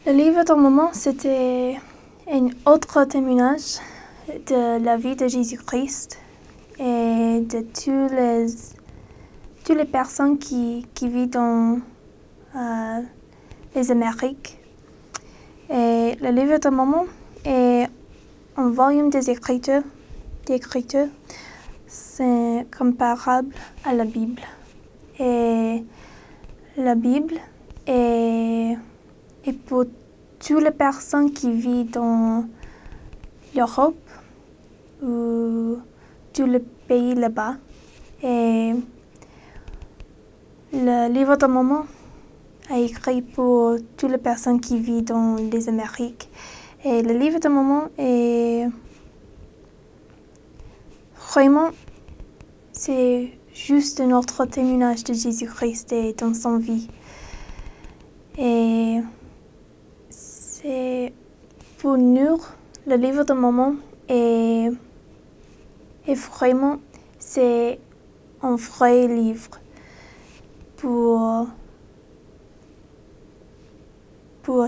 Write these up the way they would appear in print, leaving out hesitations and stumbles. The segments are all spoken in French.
Le livre d'un moment, c'était un autre témoignage de la vie de Jésus-Christ et de toutes les personnes qui vivent dans les Amériques. Et le livre d'un moment est un volume des Écritures. C'est comparable à la Bible. Et la Bible est pour toutes les personnes qui vivent dans l'Europe ou tous les pays là-bas. Et le livre d'un moment est écrit pour toutes les personnes qui vivent dans les Amériques. Et le livre d'un moment est vraiment, c'est juste un autre témoignage de Jésus-Christ et dans son vie. Et c'est pour nous, le livre d'un moment est vraiment, c'est un vrai livre pour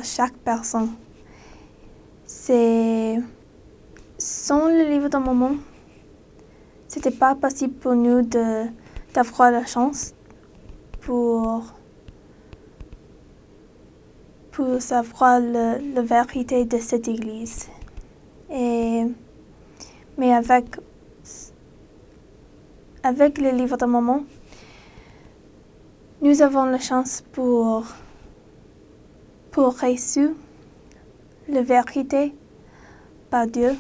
chaque personne. Sans le livre d'un moment, c'était pas possible pour nous d'avoir la chance pour savoir la vérité de cette église. Mais avec le livre d'un moment, nous avons la chance pour reçu la vérité par Dieu.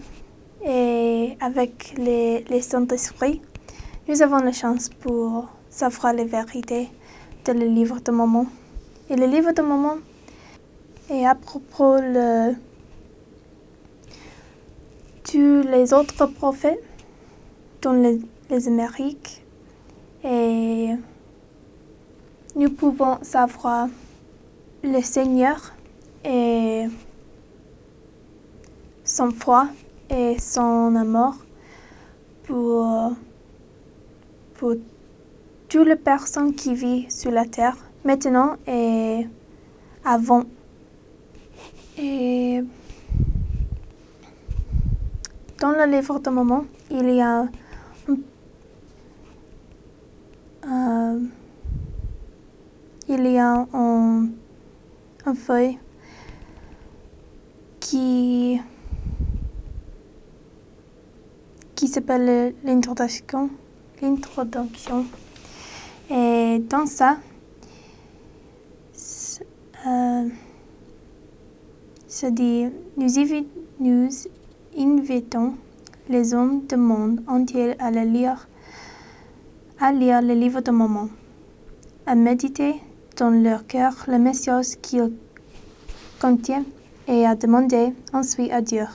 Et avec les Saint-Esprit, nous avons la chance pour savoir la vérité de le livre d'un moment. Et le livre d'un moment est à propos de tous les autres prophètes dans les Amériques. Et nous pouvons savoir le Seigneur et son foi et son amour pour toutes les personnes qui vivent sur la terre, maintenant et avant. Et dans le livre d'un moment, il y a un feuille qui s'appelle l'introduction. Et dans ça, ça dit, nous invitons les hommes du monde entier à lire le livre d'un moment, à méditer dans leur cœur le message qu'il contient et à demander ensuite à Dieu,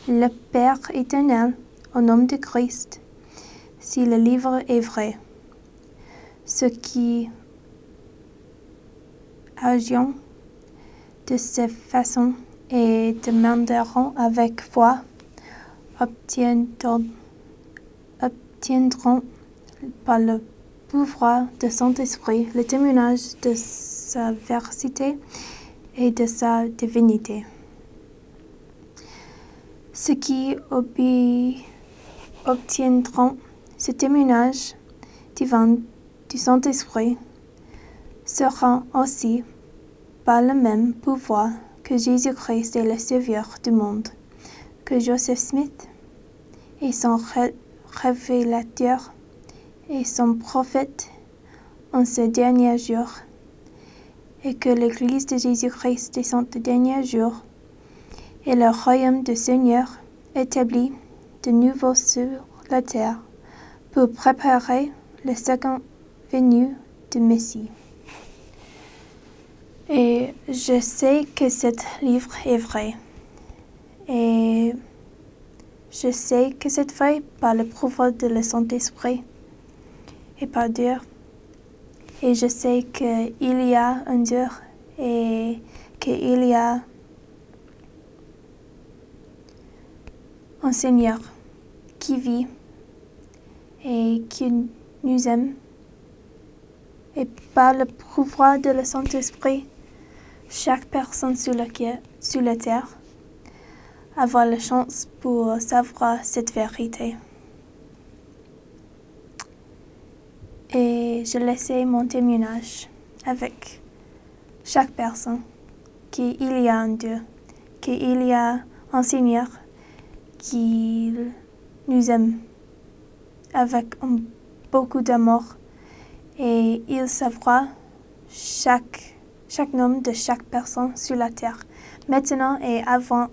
le Père éternel, au nom de Christ, si le livre est vrai. Ceux qui agiront de cette façon et demanderont avec foi obtiendront par le pouvoir de Saint-Esprit le témoignage de sa vérité et de sa divinité. Ceux qui obtiendront ce témoignage divin du Saint-Esprit seront aussi par le même pouvoir que Jésus-Christ est le Sauveur du monde, que Joseph Smith est son révélateur et son prophète en ces derniers jours, et que l'Église de Jésus-Christ des cent derniers jours est le royaume du Seigneur établi de nouveau sur la terre pour préparer le second venue du Messie. Et je sais que ce livre est vrai. Et je sais que c'est vrai par le pouvoir de le Saint-Esprit et par Dieu. Et je sais qu'il y a un Dieu et qu'il y a un Seigneur qui vit et qui nous aime. Et par le pouvoir de le Saint-Esprit, chaque personne sur la terre avoir la chance pour savoir cette vérité. Et je laissais mon témoignage avec chaque personne qu'il y a un Dieu, qu'il y a un Seigneur qui nous aime avec beaucoup d'amour et il saura chaque nom de chaque personne sur la terre, maintenant et avant